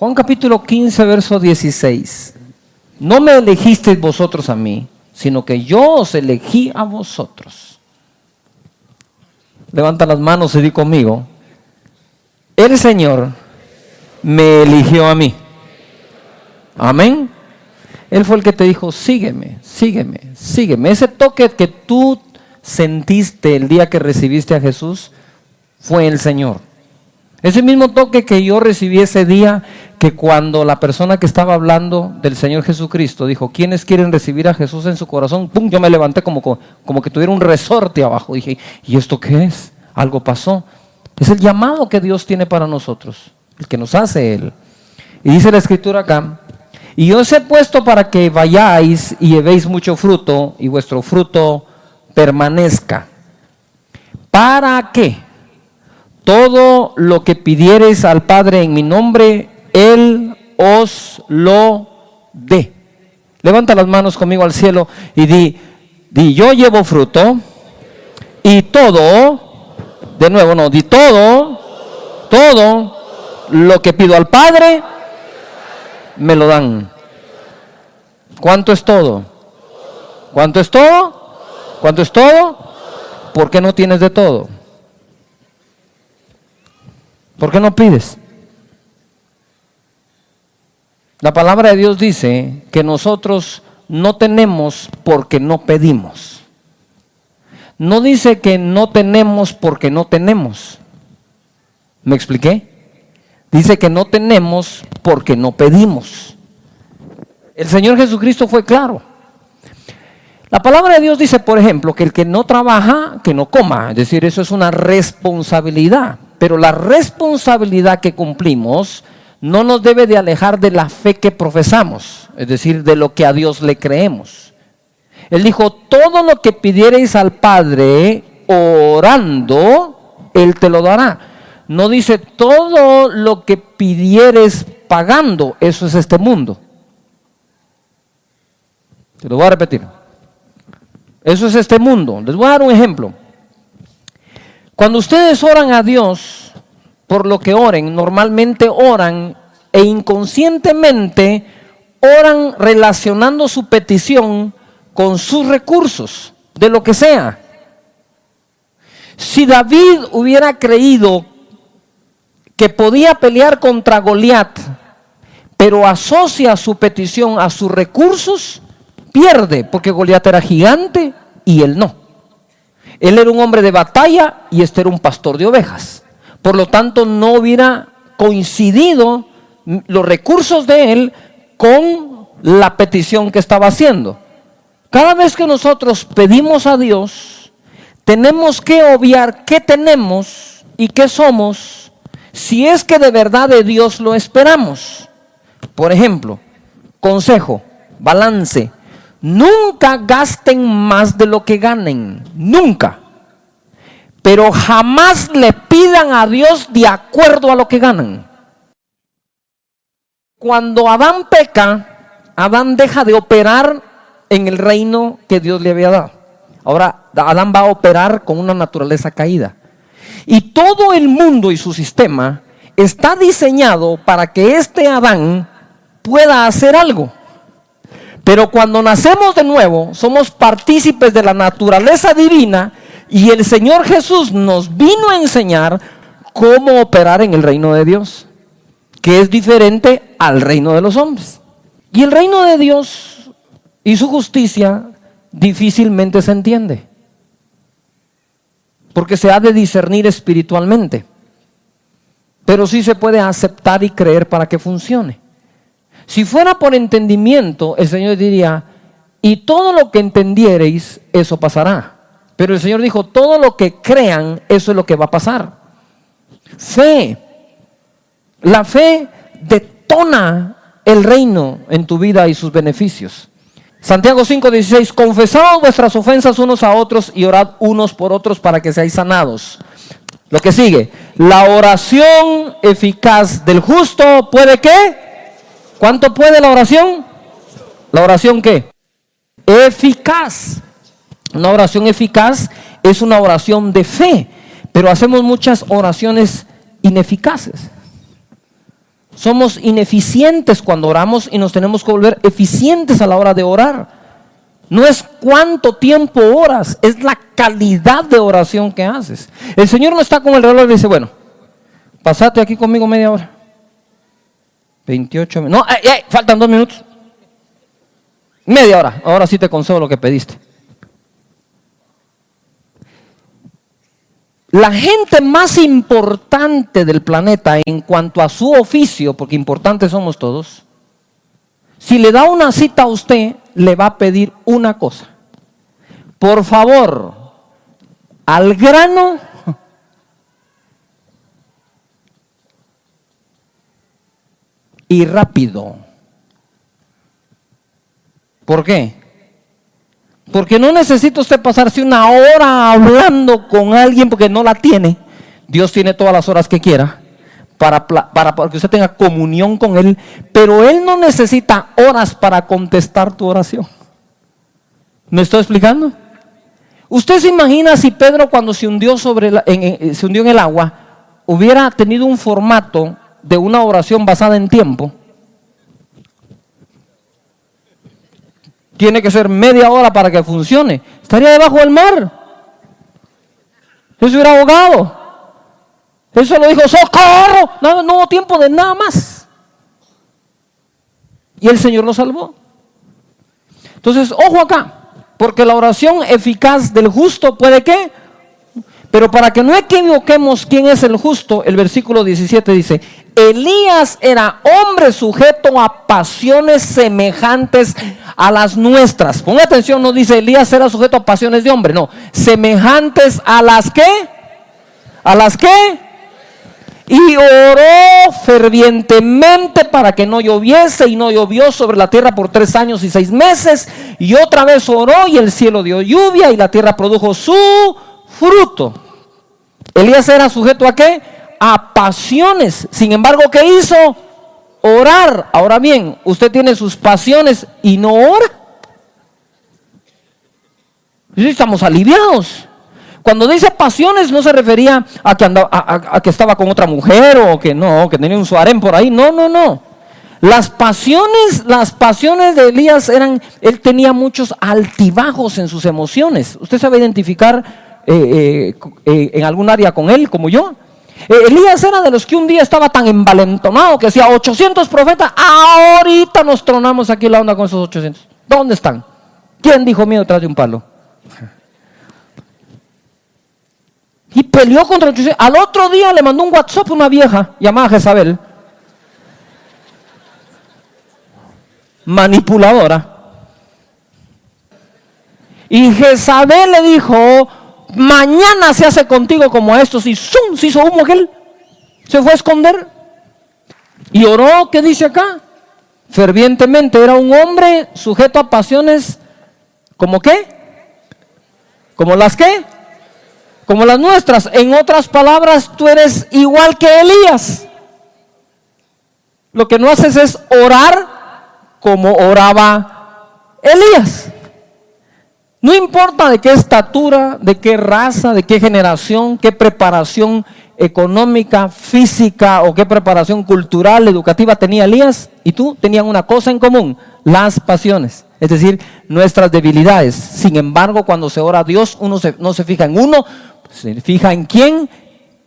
Juan capítulo 15, verso 16. No me elegisteis vosotros a mí, sino que yo os elegí a vosotros. Levanta las manos y di conmigo: el Señor me eligió a mí. Amén. Él fue el que te dijo: sígueme, sígueme, sígueme. Ese toque que tú sentiste el día que recibiste a Jesús fue el Señor. Ese mismo toque que yo recibí ese día, que cuando la persona que estaba hablando del Señor Jesucristo dijo: ¿quiénes quieren recibir a Jesús en su corazón? ¡Pum! Yo me levanté como que tuviera un resorte abajo. Dije: ¿y esto qué es? Algo pasó. Es el llamado que Dios tiene para nosotros, el que nos hace Él. Y dice la Escritura acá: y yo os he puesto para que vayáis y llevéis mucho fruto, y vuestro fruto permanezca. ¿Para qué? Todo lo que pidiereis al Padre en mi nombre, Él os lo dé. Levanta las manos conmigo al cielo y di: yo llevo fruto, y todo, de nuevo no, di todo lo que pido al Padre, me lo dan. ¿Cuánto es todo? ¿Cuánto es todo? ¿Cuánto es todo? ¿Por qué no tienes de todo? ¿Por qué no pides? La palabra de Dios dice que nosotros no tenemos porque no pedimos. No dice que no tenemos porque no tenemos. ¿Me expliqué? Dice que no tenemos porque no pedimos. El Señor Jesucristo fue claro. La palabra de Dios dice, por ejemplo, que el que no trabaja, que no coma. Es decir, eso es una responsabilidad. Pero la responsabilidad que cumplimos no nos debe de alejar de la fe que profesamos. Es decir, de lo que a Dios le creemos. Él dijo: todo lo que pidiereis al Padre orando, Él te lo dará. No dice: todo lo que pidieres pagando. Eso es este mundo. Te lo voy a repetir. Eso es este mundo. Les voy a dar un ejemplo. Cuando ustedes oran a Dios, por lo que oren, normalmente oran e inconscientemente oran relacionando su petición con sus recursos, de lo que sea. Si David hubiera creído que podía pelear contra Goliat, pero asocia su petición a sus recursos, pierde, porque Goliat era gigante y él no. Él era un hombre de batalla y este era un pastor de ovejas. Por lo tanto, no hubiera coincidido los recursos de él con la petición que estaba haciendo. Cada vez que nosotros pedimos a Dios, tenemos que obviar qué tenemos y qué somos, si es que de verdad de Dios lo esperamos. Por ejemplo, consejo, balance: nunca gasten más de lo que ganen, nunca. Pero jamás le pidan a Dios de acuerdo a lo que ganan. Cuando Adán peca, Adán deja de operar en el reino que Dios le había dado. Ahora Adán va a operar con una naturaleza caída. Y todo el mundo y su sistema está diseñado para que este Adán pueda hacer algo. Pero cuando nacemos de nuevo, somos partícipes de la naturaleza divina, y el Señor Jesús nos vino a enseñar cómo operar en el reino de Dios, que es diferente al reino de los hombres. Y el reino de Dios y su justicia difícilmente se entiende, porque se ha de discernir espiritualmente, pero sí se puede aceptar y creer para que funcione. Si fuera por entendimiento, el Señor diría: y todo lo que entendiereis, eso pasará. Pero el Señor dijo: todo lo que crean, eso es lo que va a pasar. Fe. La fe detona el reino en tu vida y sus beneficios. Santiago 5:16: confesaos vuestras ofensas unos a otros y orad unos por otros para que seáis sanados. Lo que sigue: la oración eficaz del justo puede ¿qué? ¿Cuánto puede la oración? ¿La oración qué? Eficaz. Una oración eficaz es una oración de fe, pero hacemos muchas oraciones ineficaces. Somos ineficientes cuando oramos y nos tenemos que volver eficientes a la hora de orar. No es cuánto tiempo oras, es la calidad de oración que haces. El Señor no está con el reloj y dice, bueno, pasate aquí conmigo media hora. 28 minutos. No, faltan 2 minutos. Media hora. Ahora sí te concedo lo que pediste. La gente más importante del planeta en cuanto a su oficio, porque importantes somos todos, si le da una cita a usted, le va a pedir una cosa. Por favor, al grano y rápido. ¿Por qué? Porque no necesita usted pasarse una hora hablando con alguien porque no la tiene. Dios tiene todas las horas que quiera para que usted tenga comunión con Él. Pero Él no necesita horas para contestar tu oración. ¿Me estoy explicando? ¿Usted se imagina si Pedro, cuando se hundió, se hundió en el agua, hubiera tenido un formato de una oración basada en tiempo? Tiene que ser media hora para que funcione. Estaría debajo del mar. Él se hubiera ahogado. Él solo dijo, ¡socorro! No hubo tiempo de nada más. Y el Señor lo salvó. Entonces, ojo acá. Porque la oración eficaz del justo puede ¿qué? Pero para que no equivoquemos quién es el justo, el versículo 17 dice, Elías era hombre sujeto a pasiones semejantes a las nuestras. Ponga atención, no dice Elías era sujeto a pasiones de hombre, no. Semejantes a las ¿qué? ¿A las qué? Y oró fervientemente para que no lloviese, y no llovió sobre la tierra por 3 años y 6 meses. Y otra vez oró y el cielo dio lluvia y la tierra produjo su fruto. Elías era sujeto ¿a qué? A pasiones. Sin embargo, ¿qué hizo? Orar. Ahora bien, usted tiene sus pasiones y no ora. Y estamos aliviados. Cuando dice pasiones no se refería a que, a que estaba con otra mujer o que no, que tenía un suarén por ahí. No. Las pasiones de Elías él tenía muchos altibajos en sus emociones. Usted sabe identificar en algún área con él, como yo. Elías era de los que un día estaba tan envalentonado que decía 800 profetas, ahorita nos tronamos aquí la onda con esos 800. ¿Dónde están? ¿Quién dijo miedo detrás de un palo? Y peleó contra 800. Al otro día le mandó un WhatsApp a una vieja llamada Jezabel, manipuladora. Y Jezabel le dijo, mañana se hace contigo como estos. Y ¡zum! Se hizo humo aquel. Se fue a esconder. Y oró, ¿qué dice acá? Fervientemente. Era un hombre sujeto a pasiones. ¿Como qué? ¿Como las qué? Como las nuestras. En otras palabras, tú eres igual que Elías. Lo que no haces es orar como oraba Elías. No importa de qué estatura, de qué raza, de qué generación, qué preparación económica, física o qué preparación cultural, educativa tenía Elías y tú, tenían una cosa en común: las pasiones, es decir, nuestras debilidades. Sin embargo, cuando se ora a Dios, uno no se fija en uno, se fija en quién,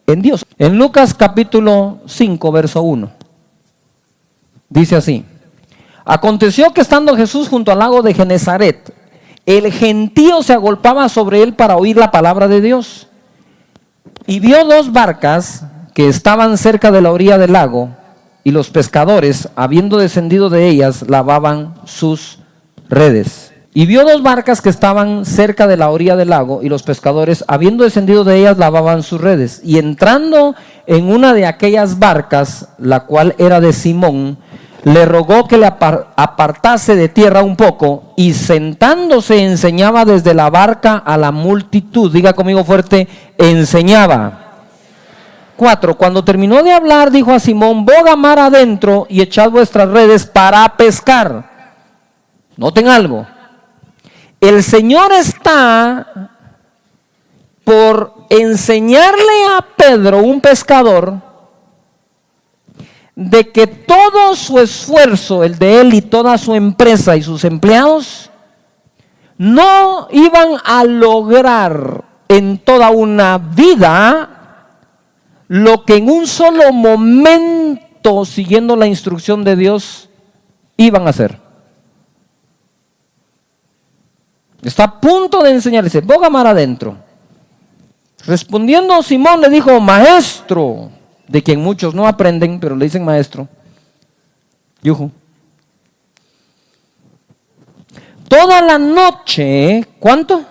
en Dios. En Lucas capítulo 5, verso 1, dice así: aconteció que estando Jesús junto al lago de Genezaret, el gentío se agolpaba sobre él para oír la palabra de Dios. Y vio 2 barcas que estaban cerca de la orilla del lago, y los pescadores, habiendo descendido de ellas, lavaban sus redes. Y vio 2 barcas que estaban cerca de la orilla del lago, y los pescadores, habiendo descendido de ellas, lavaban sus redes. Y entrando en una de aquellas barcas, la cual era de Simón, le rogó que le apartase de tierra un poco, y sentándose enseñaba desde la barca a la multitud. Diga conmigo fuerte: enseñaba. 4. Cuando terminó de hablar, dijo a Simón: boga mar adentro y echad vuestras redes para pescar. Noten algo: el Señor está por enseñarle a Pedro, un pescador, de que todo su esfuerzo, el de él y toda su empresa y sus empleados, no iban a lograr en toda una vida lo que en un solo momento, siguiendo la instrucción de Dios, iban a hacer. Está a punto de enseñarles, boga mar adentro. Respondiendo Simón le dijo, maestro, de quien muchos no aprenden, pero le dicen maestro. Yuhu. Toda la noche, ¿cuánto?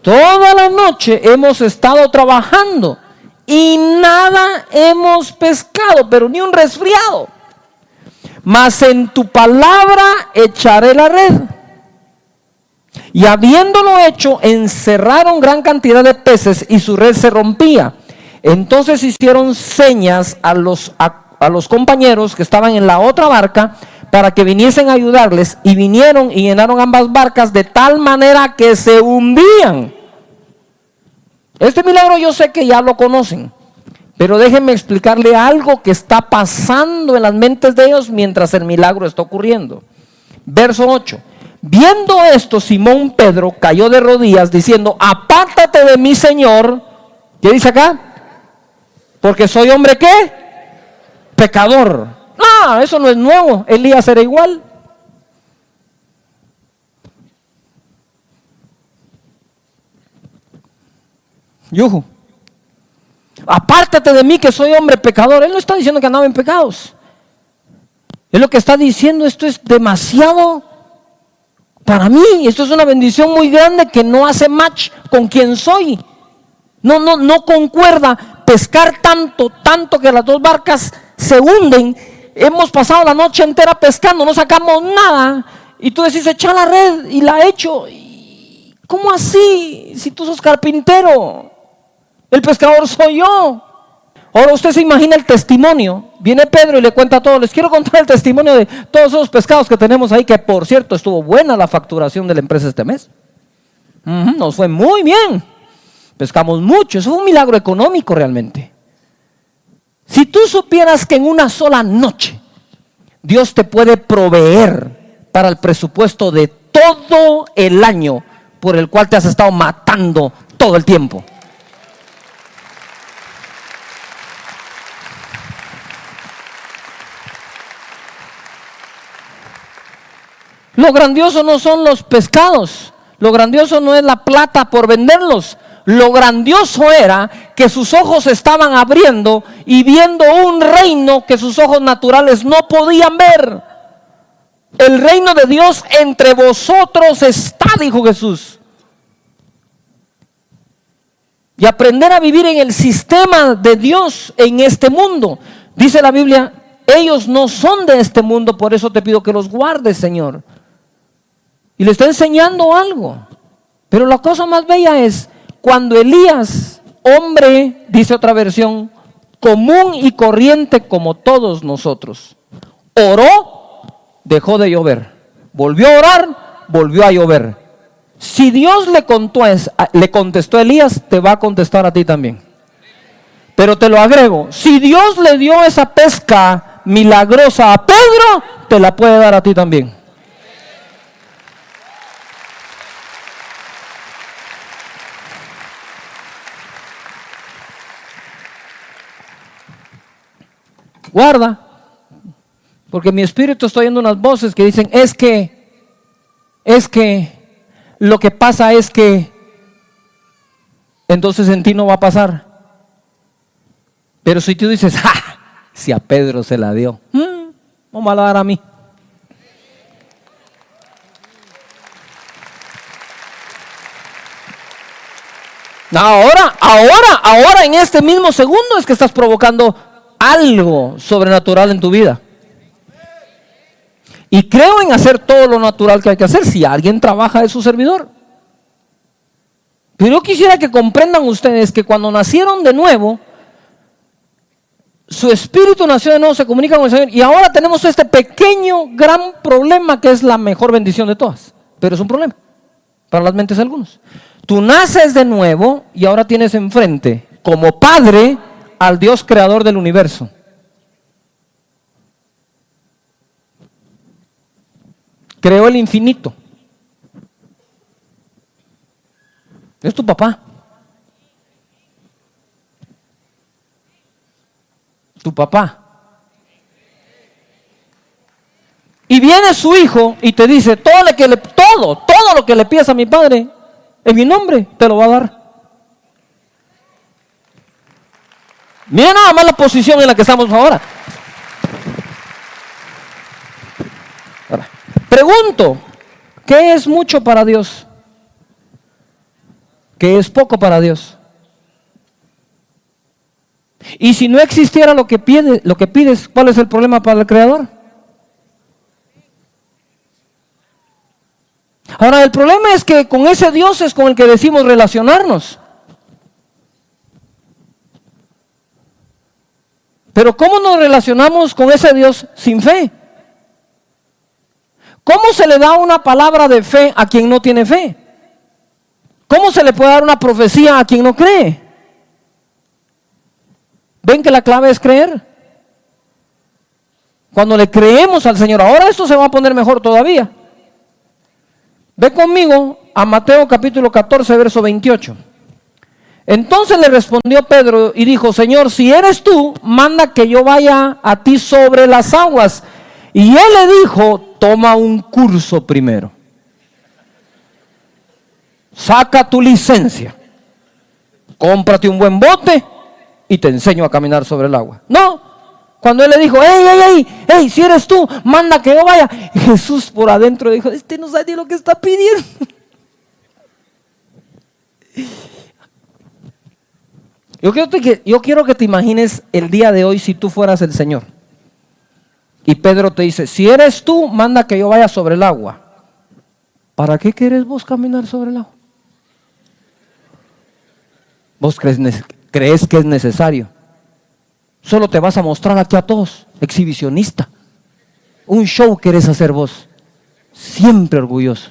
Toda la noche hemos estado trabajando y nada hemos pescado, pero ni un resfriado. Mas en tu palabra echaré la red. Y habiéndolo hecho, encerraron gran cantidad de peces y su red se rompía. Entonces hicieron señas a los compañeros que estaban en la otra barca para que viniesen a ayudarles, y vinieron y llenaron ambas barcas de tal manera que se hundían. Este milagro yo sé que ya lo conocen, pero déjenme explicarle algo que está pasando en las mentes de ellos mientras el milagro está ocurriendo. Verso 8. Viendo esto, Simón Pedro cayó de rodillas diciendo, apártate de mí, Señor. ¿Qué dice acá? Porque soy hombre, ¿qué? Pecador. No, eso no es nuevo. Elías era igual. Yuhu. Apártate de mí que soy hombre pecador. Él no está diciendo que andaba en pecados. Él lo que está diciendo, esto es demasiado para mí. Esto es una bendición muy grande que no hace match con quien soy. No concuerda pescar tanto que las dos barcas se hunden. Hemos pasado la noche entera pescando, no sacamos nada. Y tú decís, echa la red, y la echo. ¿Cómo así? Si tú sos carpintero, el pescador soy yo. Ahora usted se imagina el testimonio. Viene Pedro y le cuenta todo. Les quiero contar el testimonio de todos esos pescados que tenemos ahí, que por cierto estuvo buena la facturación de la empresa este mes. Nos fue muy bien. Pescamos mucho. Eso fue un milagro económico realmente. Si tú supieras que en una sola noche Dios te puede proveer para el presupuesto de todo el año por el cual te has estado matando todo el tiempo. Lo grandioso no son los pescados, lo grandioso no es la plata por venderlos. Lo grandioso era que sus ojos estaban abriendo y viendo un reino que sus ojos naturales no podían ver. El reino de Dios entre vosotros está, dijo Jesús. Y aprender a vivir en el sistema de Dios en este mundo. Dice la Biblia, ellos no son de este mundo, por eso te pido que los guardes, Señor. Y le está enseñando algo. Pero la cosa más bella es cuando Elías, hombre, dice otra versión, común y corriente como todos nosotros, oró, dejó de llover. Volvió a orar, volvió a llover. Si Dios le contestó a Elías, te va a contestar a ti también. Pero te lo agrego, si Dios le dio esa pesca milagrosa a Pedro, te la puede dar a ti también. Guarda, porque mi espíritu está oyendo unas voces que dicen, es que, lo que pasa es que, entonces en ti no va a pasar. Pero si tú dices, ¡ja! Si a Pedro se la dio, no me la va a dar a mí. Ahora en este mismo segundo es que estás provocando algo sobrenatural en tu vida. Y creo en hacer todo lo natural que hay que hacer. Si alguien trabaja, es su servidor. Pero yo quisiera que comprendan ustedes que cuando nacieron de nuevo, su espíritu nació de nuevo, se comunica con el Señor. Y ahora tenemos este pequeño, gran problema que es la mejor bendición de todas. Pero es un problema para las mentes de algunos. Tú naces de nuevo y ahora tienes enfrente como padre al Dios creador del universo. creó el infinito. Es tu papá. Tu papá. Y viene su hijo y te dice, todo lo que le pidas a mi padre, en mi nombre, te lo va a dar. Mira nada más la posición en la que estamos ahora. Ahora, pregunto, ¿qué es mucho para Dios? ¿Qué es poco para Dios? Y si no existiera lo que pides, ¿cuál es el problema para el Creador? Ahora, el problema es que con ese Dios es con el que decimos relacionarnos. Pero ¿cómo nos relacionamos con ese Dios sin fe? ¿Cómo se le da una palabra de fe a quien no tiene fe? ¿Cómo se le puede dar una profecía a quien no cree? ¿Ven que la clave es creer? Cuando le creemos al Señor, ahora esto se va a poner mejor todavía. Ve conmigo a Mateo capítulo 14, verso 28. Entonces le respondió Pedro y dijo, Señor, si eres tú, manda que yo vaya a ti sobre las aguas. Y él le dijo, toma un curso primero. Saca tu licencia. Cómprate un buen bote y te enseño a caminar sobre el agua. No, cuando él le dijo, hey, si eres tú, manda que yo vaya. Y Jesús por adentro dijo, este no sabe ni lo que está pidiendo. Yo quiero que te imagines el día de hoy si tú fueras el Señor. Y Pedro te dice, si eres tú, manda que yo vaya sobre el agua. ¿Para qué quieres vos caminar sobre el agua? ¿Vos crees que es necesario? Solo te vas a mostrar aquí a todos, exhibicionista. Un show querés hacer vos, siempre orgulloso.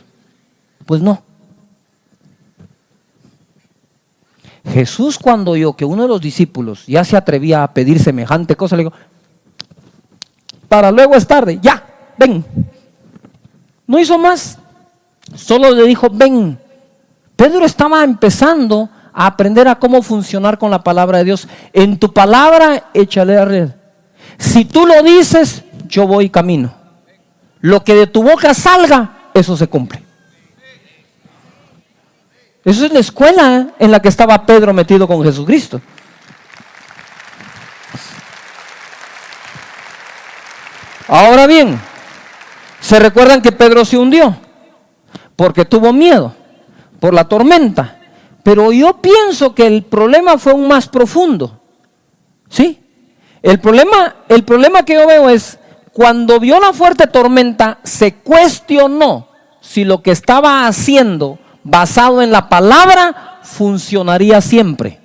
Pues no. Jesús, cuando oyó que uno de los discípulos ya se atrevía a pedir semejante cosa, le dijo, para luego es tarde, ya, ven. No hizo más, solo le dijo, ven. Pedro estaba empezando a aprender a cómo funcionar con la palabra de Dios. En tu palabra, échale a red. Si tú lo dices, yo voy camino. Lo que de tu boca salga, eso se cumple. Eso es la escuela en la que estaba Pedro metido con Jesucristo. Ahora bien, se recuerdan que Pedro se hundió porque tuvo miedo por la tormenta. Pero yo pienso que el problema fue aún más profundo. ¿Sí? El problema que yo veo es cuando vio la fuerte tormenta, se cuestionó si lo que estaba haciendo basado en la palabra funcionaría siempre.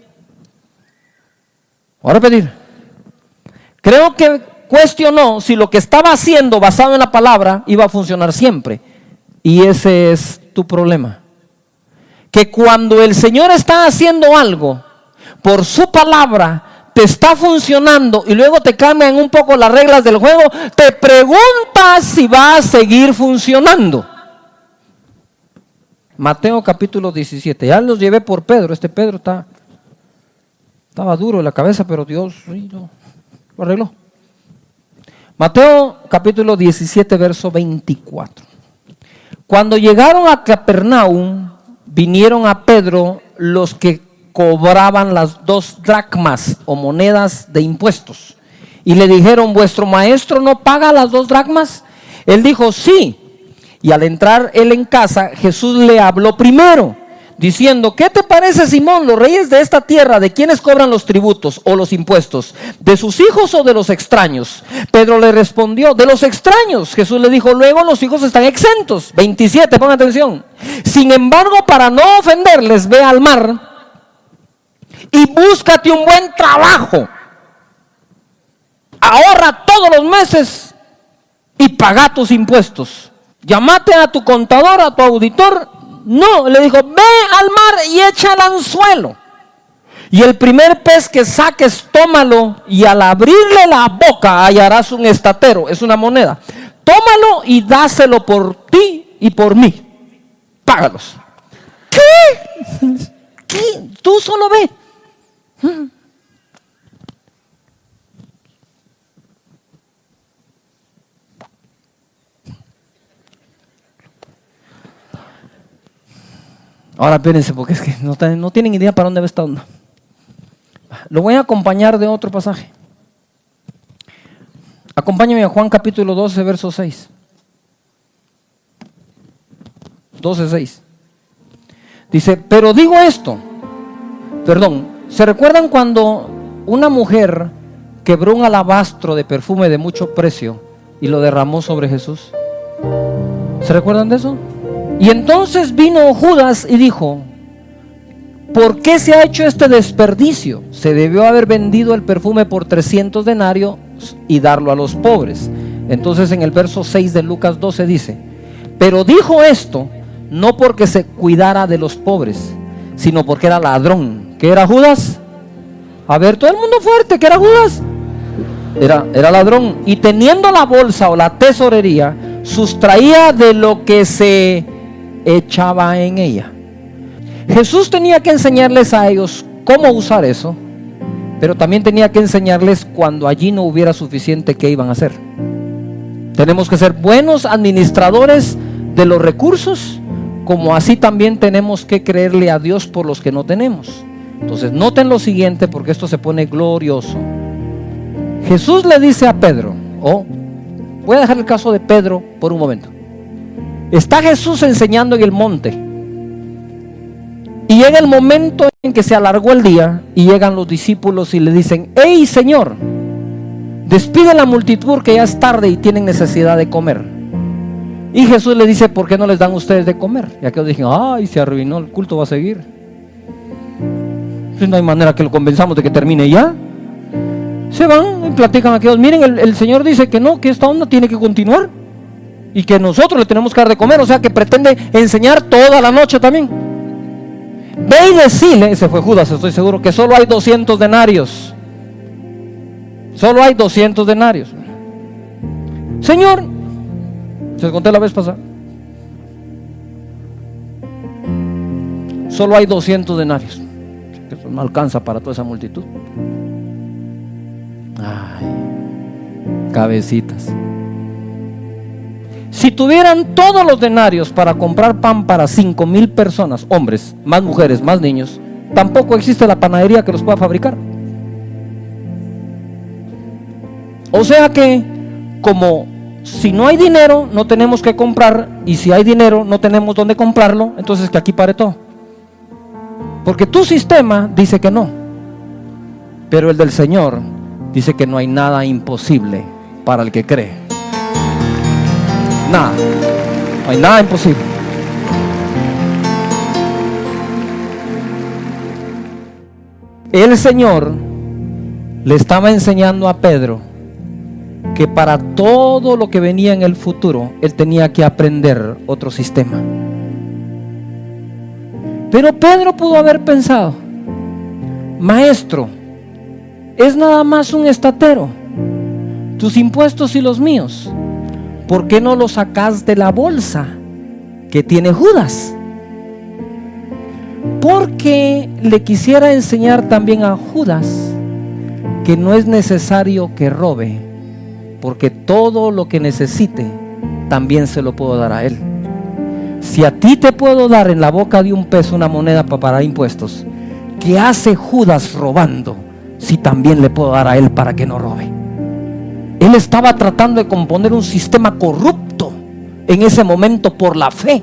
Voy a repetir. Creo que cuestionó si lo que estaba haciendo basado en la palabra iba a funcionar siempre. Y ese es tu problema. Que cuando el Señor está haciendo algo por su palabra, te está funcionando y luego te cambian un poco las reglas del juego, te preguntas si va a seguir funcionando. Mateo capítulo 17, ya los llevé por Pedro. Este Pedro estaba duro en la cabeza, pero Dios lo arregló. Mateo capítulo 17, verso 24. Cuando llegaron a Capernaum, vinieron a Pedro los que cobraban las 2 dracmas o monedas de impuestos y le dijeron, ¿vuestro maestro no paga las 2 dracmas? Él dijo, sí. Y al entrar él en casa, Jesús le habló primero, diciendo, ¿qué te parece, Simón? Los reyes de esta tierra, ¿de quiénes cobran los tributos o los impuestos? ¿De sus hijos o de los extraños? Pedro le respondió, de los extraños. Jesús le dijo, luego los hijos están exentos. 27, pon atención. Sin embargo, para no ofenderles, ve al mar y búscate un buen trabajo. Ahorra todos los meses y paga tus impuestos. Llámate a tu contador, a tu auditor. No, le dijo, ve al mar y echa el anzuelo. Y el primer pez que saques, tómalo, y al abrirle la boca hallarás un estatero, es una moneda. Tómalo y dáselo por ti y por mí. Págalos. ¿Qué? ¿Qué? Tú solo ve. Ahora espérense, porque es que no tienen idea para dónde va esta onda. Lo voy a acompañar de otro pasaje. Acompáñame a Juan capítulo 12, verso 6. 12:6. Dice, pero digo esto. ¿Se recuerdan cuando una mujer quebró un alabastro de perfume de mucho precio y lo derramó sobre Jesús? ¿Se recuerdan de eso? Y entonces vino Judas y dijo, ¿por qué se ha hecho este desperdicio? Se debió haber vendido el perfume por 300 denarios y darlo a los pobres. Entonces en el verso 6 de Lucas 12 dice, pero dijo esto no porque se cuidara de los pobres, sino porque era ladrón. ¿Qué era Judas? A ver, todo el mundo fuerte, ¿qué era Judas? Era ladrón. Y teniendo la bolsa o la tesorería, sustraía de lo que se echaba en ella. Jesús tenía que enseñarles a ellos cómo usar eso, pero también tenía que enseñarles cuando allí no hubiera suficiente, qué iban a hacer. Tenemos que ser buenos administradores de los recursos, como así también tenemos que creerle a Dios por los que no tenemos. Entonces noten lo siguiente, porque esto se pone glorioso. Jesús le dice a Pedro, voy a dejar el caso de Pedro por un momento. Está Jesús enseñando en el monte, y llega el momento en que se alargó el día, y llegan los discípulos y le dicen, hey Señor, despide la multitud que ya es tarde y tienen necesidad de comer. Y Jesús le dice, ¿por qué no les dan ustedes de comer? Y aquellos dijeron, ay, se arruinó, el culto va a seguir. No hay manera que lo convenzamos de que termine ya. Se van y platican aquellos, miren, el Señor dice que no, que esta onda tiene que continuar y que nosotros le tenemos que dar de comer. O sea que pretende enseñar toda la noche también. Ve y decile, ese fue Judas, estoy seguro, que solo hay 200 denarios. Solo hay 200 denarios. Señor, se los conté la vez pasada, solo hay 200 denarios. Eso no alcanza para toda esa multitud. Ay, cabecitas. Si tuvieran todos los denarios para comprar pan para 5,000 personas, hombres, más mujeres, más niños, tampoco existe la panadería que los pueda fabricar. O sea que, como si no hay dinero, no tenemos que comprar, y si hay dinero, no tenemos dónde comprarlo, entonces que aquí pare todo. Porque tu sistema dice que no, pero el del Señor dice que no hay nada imposible para el que cree. Nada, no hay nada imposible. El Señor le estaba enseñando a Pedro que para todo lo que venía en el futuro, él tenía que aprender otro sistema. Pero Pedro pudo haber pensado, maestro, es nada más un estatero, tus impuestos y los míos, ¿por qué no los sacas de la bolsa que tiene Judas? Porque le quisiera enseñar también a Judas que no es necesario que robe, porque todo lo que necesite también se lo puedo dar a él. Si a ti te puedo dar en la boca de un peso una moneda para pagar impuestos, ¿qué hace Judas robando si también le puedo dar a él para que no robe? Él estaba tratando de componer un sistema corrupto en ese momento por la fe.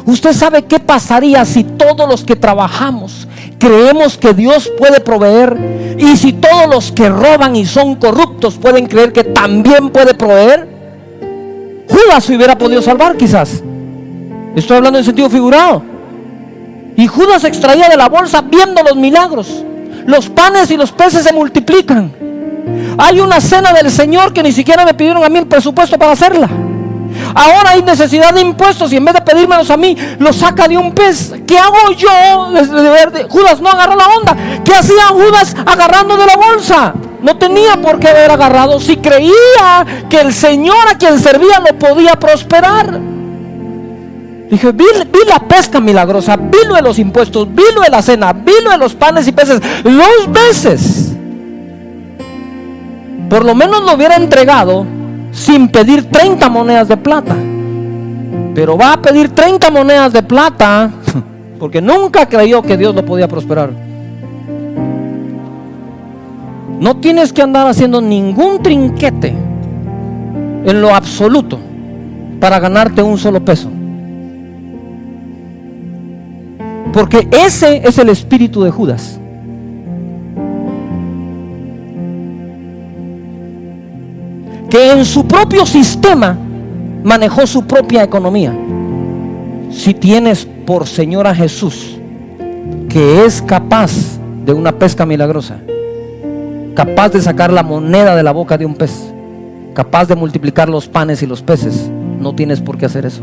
Usted sabe qué pasaría si todos los que trabajamos creemos que Dios puede proveer, y si todos los que roban y son corruptos pueden creer que también puede proveer. Judas se hubiera podido salvar quizás. Estoy hablando en sentido figurado. Y Judas extraía de la bolsa viendo los milagros. Los panes y los peces se multiplican. Hay una cena del Señor que ni siquiera me pidieron a mí el presupuesto para hacerla. Ahora hay necesidad de impuestos y en vez de pedírmelos a mí, los saca de un pez. ¿Qué hago yo? Judas no agarró la onda. ¿Qué hacía Judas agarrando de la bolsa? No tenía por qué haber agarrado si creía que el Señor a quien servía lo podía prosperar. Dije, vi la pesca milagrosa, vi lo de los impuestos, vi lo de la cena, vi lo de los panes y peces 2 veces. Por lo menos lo hubiera entregado sin pedir 30 monedas de plata. Pero va a pedir 30 monedas de plata porque nunca creyó que Dios lo podía prosperar. No tienes que andar haciendo ningún trinquete en lo absoluto para ganarte un solo peso. Porque ese es el espíritu de Judas. Que en su propio sistema manejó su propia economía. Si tienes por Señor a Jesús, que es capaz de una pesca milagrosa, capaz de sacar la moneda de la boca de un pez, capaz de multiplicar los panes y los peces, no tienes por qué hacer eso.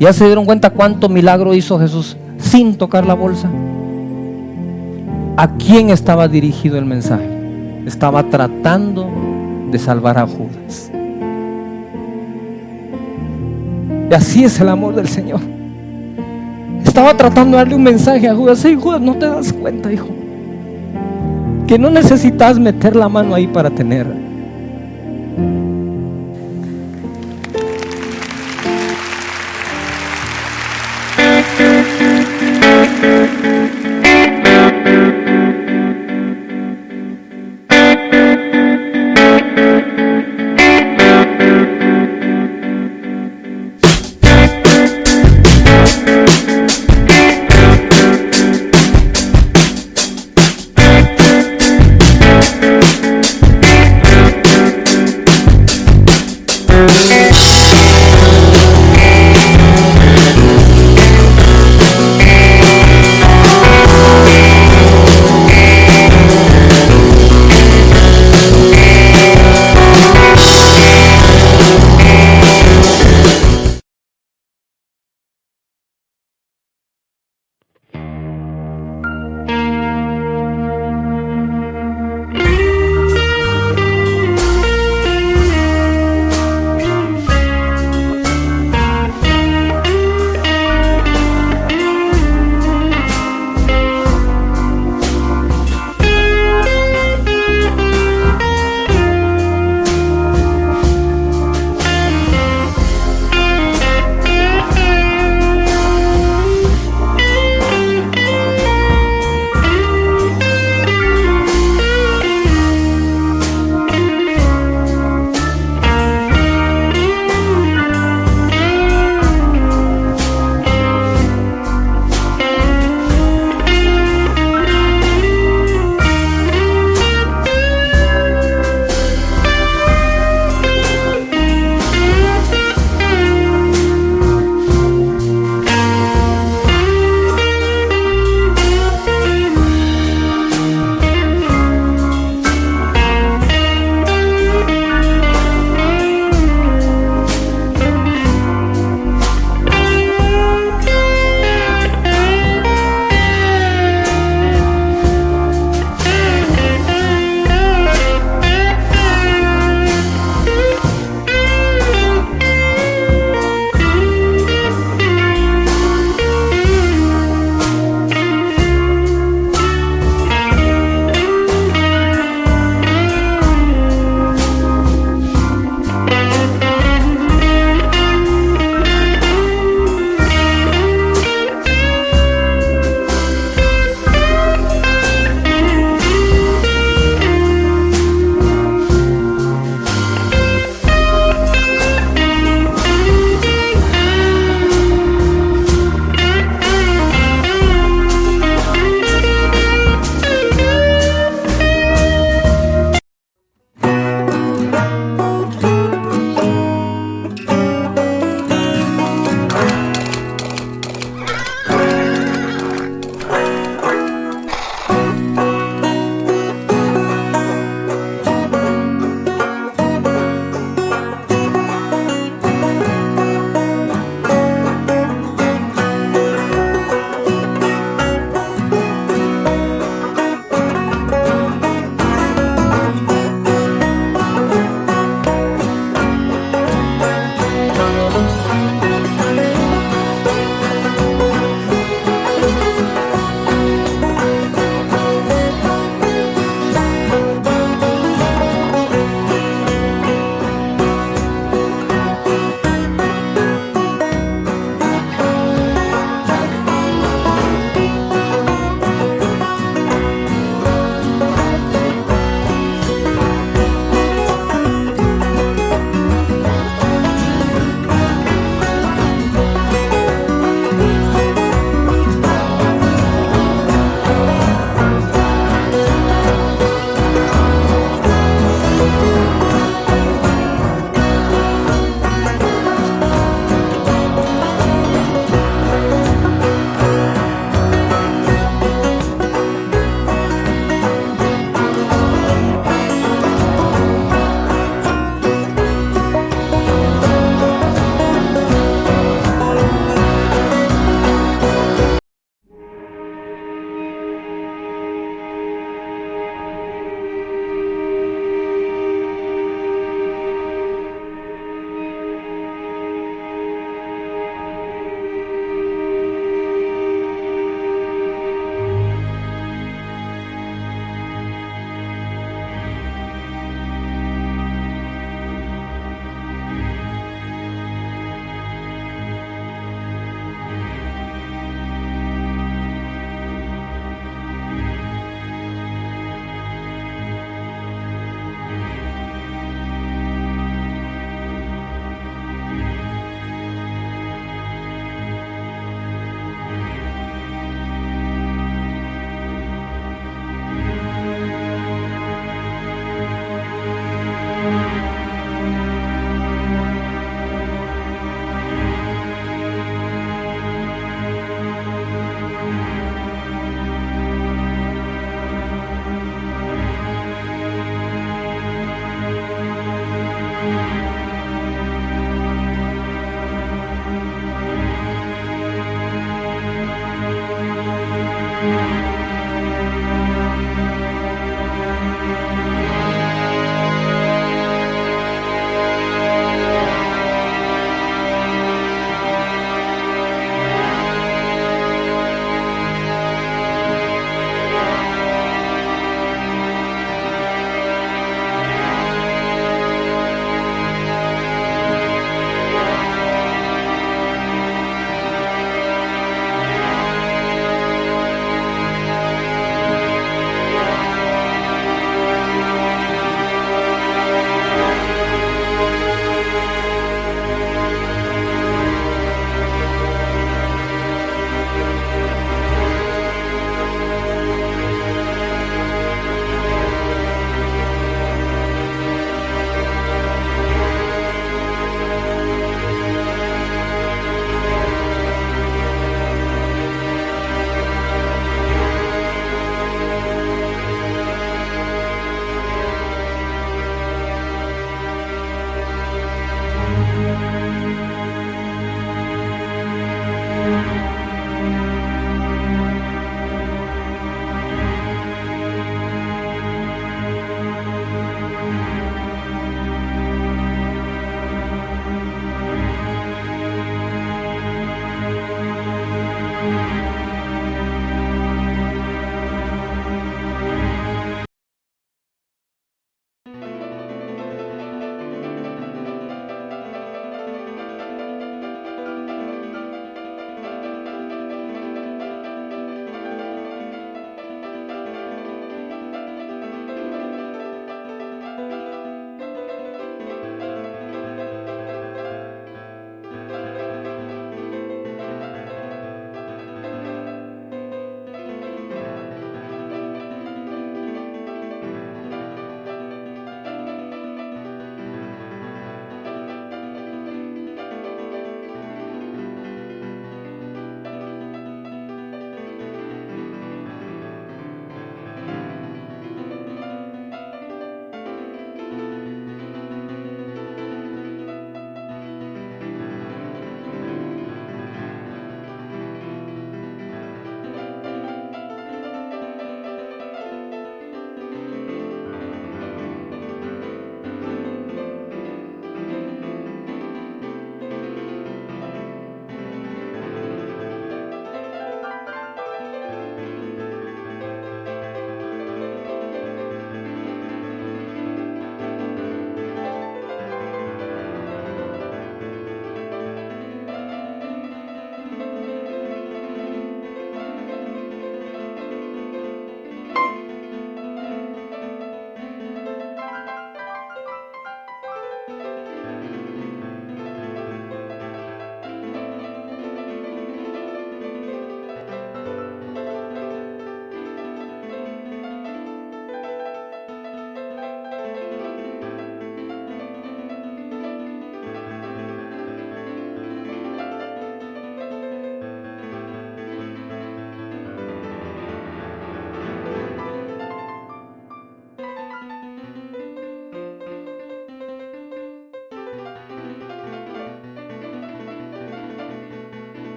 ¿Ya se dieron cuenta cuánto milagro hizo Jesús sin tocar la bolsa? ¿A quién estaba dirigido el mensaje? Estaba tratando de salvar a Judas. Y así es el amor del Señor. Estaba tratando de darle un mensaje a Judas. Sí, Judas, no te das cuenta, hijo, que no necesitas meter la mano ahí para tener.